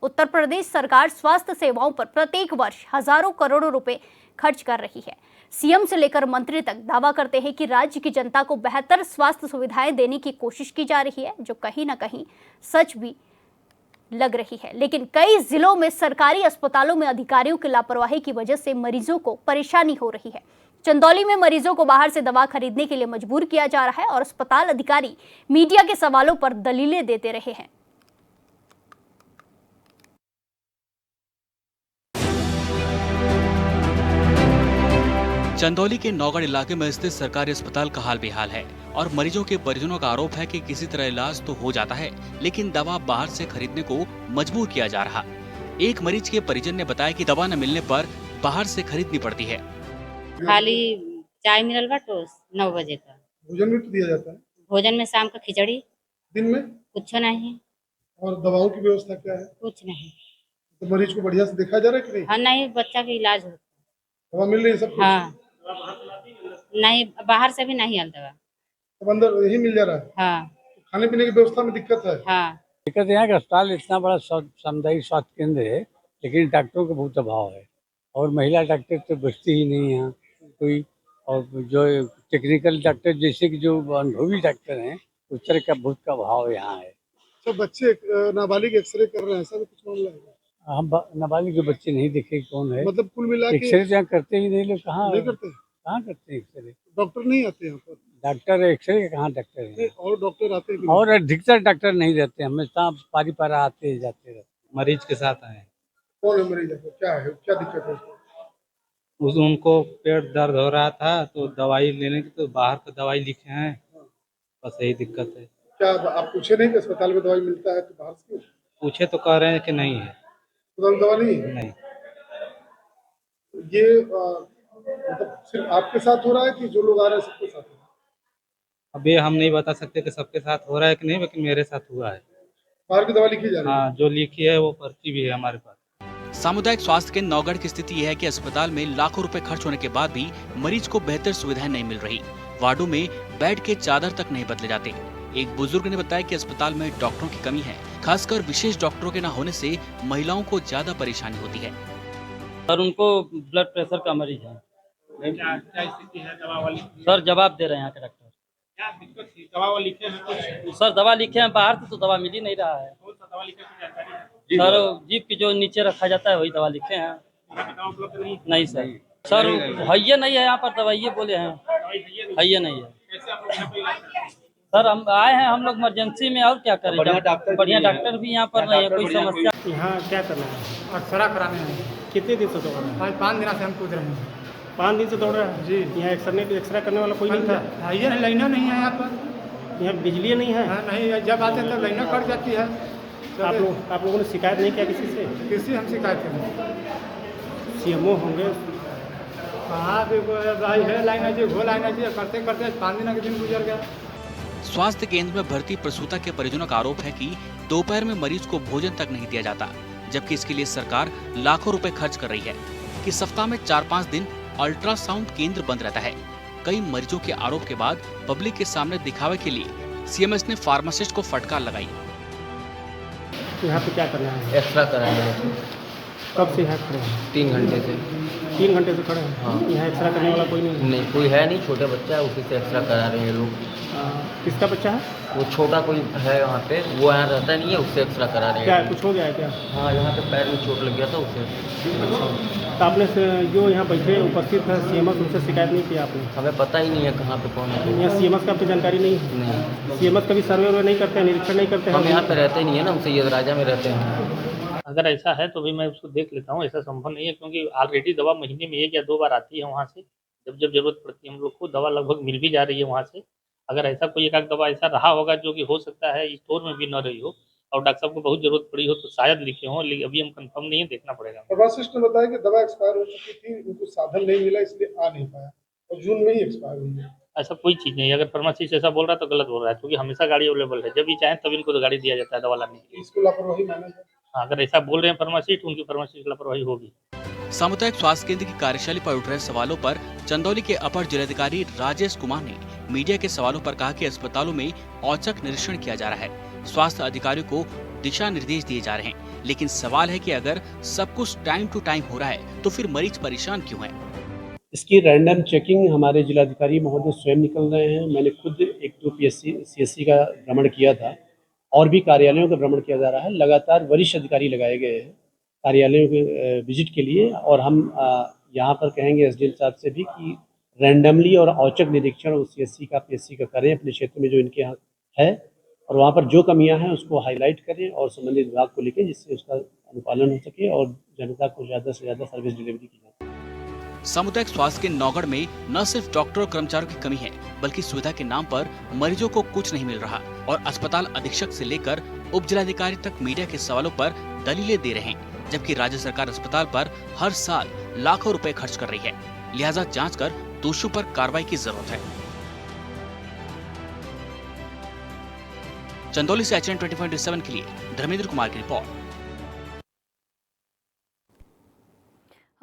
उत्तर प्रदेश सरकार स्वास्थ्य सेवाओं पर प्रत्येक वर्ष हजारों करोड़ों रुपए खर्च कर रही है। सीएम से लेकर मंत्री तक दावा करते हैं कि राज्य की जनता को बेहतर स्वास्थ्य सुविधाएं देने की कोशिश की जा रही है, जो कहीं ना कहीं सच भी लग रही है। लेकिन कई जिलों में सरकारी अस्पतालों में अधिकारियों की लापरवाही की वजह से मरीजों को परेशानी हो रही है। चंदौली में मरीजों को बाहर से दवा खरीदने के लिए मजबूर किया जा रहा है और अस्पताल अधिकारी मीडिया के सवालों पर दलीलें देते रहे हैं। चंदौली के नौगढ़ इलाके में स्थित सरकारी अस्पताल का हाल बेहाल है और मरीजों के परिजनों का आरोप है कि किसी तरह इलाज तो हो जाता है, लेकिन दवा बाहर से खरीदने को मजबूर किया जा रहा। एक मरीज के परिजन ने बताया कि दवा न मिलने पर बाहर से खरीदनी पड़ती है। खाली चाय मिनरल बा टोस्ट 9 बजे का। भोजन भी तो दिया जाता है? भोजन में शाम का खिचड़ी। दिन में कुछ नहीं। और दवाओं की व्यवस्था क्या है? कुछ नहीं। तो मरीज को बढ़िया से देखा जा रहा है कि नहीं? हाँ, नहीं, बच्चा का इलाज होता है। दवा मिल रही है सब कुछ? हाँ, नहीं, बाहर से भी नहीं आल दवा। अब अंदर यही मिल जा रहा है? हाँ। तो खाने पीने की व्यवस्था में दिक्कत है? हाँ। दिक्कत यहाँ का अस्पताल इतना बड़ा सामुदायिक स्वास्थ्य केंद्र है, लेकिन डॉक्टरों का बहुत अभाव है और महिला डॉक्टर तो बचती ही नहीं यहाँ कोई। और जो टेक्निकल डॉक्टर जैसे कि जो अनुभवी डॉक्टर हैं, उस तरह का बहुत का अभाव यहाँ है। तो बच्चे नाबालिग एक्सरे कर रहे हैं, ऐसा भी कुछ मामला है? हम नाबालिग के बच्चे नहीं देखे कौन है, मतलब कुल मिला के एक्सरे यहाँ करते ही नहीं लोग। कहाँ नहीं करते? कहाँ करते हैं एक्सरे? डॉक्टर नहीं आते यहाँ पर? डॉक्टर एक्सरे कहाँ डॉक्टर है? और डॉक्टर आते हैं? और अधिकतर डॉक्टर नहीं रहते, हमेशा पारी पारा आते जाते रहते। मरीज के साथ आए। कौन है मरीज? क्या है, क्या दिक्कत है उसको? उनको पेट दर्द हो रहा था तो दवाई लेने की, तो बाहर का दवाई लिखे हैं, बस यही दिक्कत है। क्या आप पूछे नहीं कि अस्पताल में दवाई मिलता है तो बाहर से क्यों? पूछे तो कह रहे हैं कि नहीं है। दवा नहीं है? नहीं। ये मतलब सिर्फ आपके साथ हो रहा है कि जो लोग आ रहे हैं सबके साथ हो रहा है? अब ये हम नहीं बता सकते कि सबके साथ हो रहा है कि नहीं, लेकिन मेरे साथ हुआ है। बाहर की दवा लिखी जा रही है? हाँ, जो लिखी है वो पर्ची भी है हमारे पास। सामुदायिक स्वास्थ्य केंद्र नौगढ़ की स्थिति यह है कि अस्पताल में लाखों रुपए खर्च होने के बाद भी मरीज को बेहतर सुविधाएं नहीं मिल रही। वार्डों में बेड के चादर तक नहीं बदले जाते। एक बुजुर्ग ने बताया कि अस्पताल में डॉक्टरों की कमी है, खासकर विशेष डॉक्टरों के न होने से महिलाओं को ज्यादा परेशानी होती है। सर, उनको ब्लड प्रेशर का मरीज है। क्या स्थिति है दवा वाली? सर, जवाब दे रहे हैं यहाँ के डॉक्टर। क्या दिक्कत थी? दवा वाली लिखे हैं कुछ? सर, दवा लिखे हैं, बाहर से तो दवा मिल ही नहीं रहा है। कौन सा दवा लिखे हैं, जानकारी है? सर, जीप की जो नीचे रखा जाता है वही दवा लिखे हैं। यहाँ पे दवा उपलब्ध नहीं? नहीं सर, सर है नहीं है यहाँ पर, दवाइये बोले हैं, दवाई है नहीं है। कैसे आप लोग यहाँ पे इलाज करते हैं? सर, हम आए हैं, हम लोग इमरजेंसी में, और क्या करें? बढ़िया डॉक्टर भी यहाँ पर नहीं है, कोई समस्या। यहाँ क्या करना है? एक्सरा कराने हैं। कितने दिन से दौड़ रहे हैं? आज 5 दिन से हम कूद रहे हैं। 5 दिन से दौड़ रहे हैं जी। यहाँ एक्सरा करने वाला कोई नहीं था? ये लाइना नहीं है यहाँ पर। यहाँ बिजली नहीं है? हाँ, नहीं, जब आते हैं तब लाइना कट जाती है। आप लोगों ने शिकायत नहीं किया किसी से? किसी हम शिकायत करें? सीएमओ होंगे? हाँ, भाई है लाइना जी, वो लाइना जी, करते करते 5 दिन के दिन गुजर गया। स्वास्थ्य केंद्र में भर्ती प्रसूता के परिजनों का आरोप है कि दोपहर में मरीज को भोजन तक नहीं दिया जाता, जबकि इसके लिए सरकार लाखों रुपए खर्च कर रही है। कि सप्ताह में 4-5 दिन अल्ट्रासाउंड केंद्र बंद रहता है। कई मरीजों के आरोप के बाद पब्लिक के सामने दिखावे के लिए सीएमएस ने फार्मासिस्ट को फटकार लगाई। यहाँ पे क्या करना है? एक्स्ट्रा कराएंगे। कब से यहाँ खड़े हैं? 3 घंटे से। 3 घंटे से खड़े हैं? हाँ। यहाँ एक्सरा करने वाला कोई नहीं? नहीं, कोई है नहीं, छोटे बच्चा है, उसी से एक्स्ट्रा करा रहे हैं लोग। किसका बच्चा है? वो छोटा कोई है यहाँ पे, वो यहाँ रहता नहीं है, उससे एक्स्ट्रा करा रहे हैं। क्या कुछ हो गया है क्या? हाँ, यहाँ पे पैर में चोट लग गया था उसे। तो आपने जो यहाँ बैठे उपस्थित है सीएमएस, उनसे शिकायत नहीं किया आपने? हमें पता ही नहीं है कहाँ पे कौन है। यहाँ सीएमएस का आपको जानकारी नहीं है? नहीं। सीएमएस कभी सर्वे नहीं करते हैं, निरीक्षण नहीं करते हैं? हम यहाँ पे रहते नहीं है ना, हम सैयद राजा में रहते हैं। अगर ऐसा है तो भी मैं उसको देख लेता हूँ। ऐसा संभव नहीं है, क्योंकि ऑलरेडी दवा महीने में 1 या 2 बार आती है वहाँ से। जब जरूरत पड़ती है हम लोग को, दवा लगभग मिल भी जा रही है वहाँ से। अगर ऐसा कोई एक दवा ऐसा रहा होगा जो कि हो सकता है स्टोर में भी न रही हो और डॉक्टर साहब को बहुत जरूरत पड़ी हो तो शायद लिखे हों, लेकिन अभी हम कंफर्म नहीं है, देखना पड़ेगा। फार्मासिस्ट ने बताया कि दवा एक्सपायर हो चुकी थी, उनको साधन नहीं मिला इसलिए आ नहीं पाया और जून में ही एक्सपायर हुई है। ऐसा कोई चीज़ नहीं है। अगर फार्मासिस्ट ऐसा बोल रहा है तो गलत बोल रहा है, क्योंकि हमेशा गाड़ी अवेलेबल है। जब भी चाहें तब इनको तो गाड़ी दिया जाता है दवा लाने के लिए। इसको लापरवाही माना जाए? हाँ, अगर ऐसा बोल रहे हैं फार्मासिस्ट, उनकी फार्मासिस्ट लापरवाही होगी। सामुदायिक स्वास्थ्य केंद्र की कार्यशाला पर उठ रहे सवालों पर चंदौली के अपर जिलाधिकारी राजेश कुमार ने मीडिया के सवालों पर कहा कि अस्पतालों में औचक निरीक्षण किया जा रहा है। स्वास्थ्य अधिकारियों को दिशा निर्देश दिए जा रहे हैं, लेकिन सवाल है कि अगर सब कुछ टाइम टू टाइम हो रहा है तो फिर मरीज परेशान क्यों है। इसकी रैंडम चेकिंग हमारे जिलाधिकारी महोदय स्वयं निकल रहे हैं। मैंने खुद 1-2 PSC CSC का भ्रमण किया था और भी कार्यालयों का भ्रमण किया जा रहा है। लगातार वरिष्ठ अधिकारी लगाए गए हैं कार्यालयों के विजिट के लिए, और हम यहाँ पर कहेंगे SDM साहब से भी कि रैंडमली और औचक निरीक्षण CSC का PSC का करें अपने क्षेत्र में जो इनके यहाँ है, और वहाँ पर जो कमियां हैं उसको हाईलाइट करें और संबंधित विभाग को लिखें, जिससे उसका अनुपालन हो सके और जनता को ज़्यादा से ज़्यादा सर्विस डिलीवरी की जाए। सामुदायिक स्वास्थ्य के नौगढ़ में न सिर्फ डॉक्टर और कर्मचारियों की कमी है, बल्कि सुविधा के नाम पर मरीजों को कुछ नहीं मिल रहा और अस्पताल अधीक्षक से लेकर उप जिलाधिकारी तक मीडिया के सवालों पर दलीलें दे रहे हैं, जबकि राज्य सरकार अस्पताल पर हर साल लाखों रुपए खर्च कर रही है। लिहाजा जांच कर दोषियों पर कार्रवाई की जरूरत है। चंदौली से HN 24/7 के लिए धर्मेंद्र कुमार की रिपोर्ट।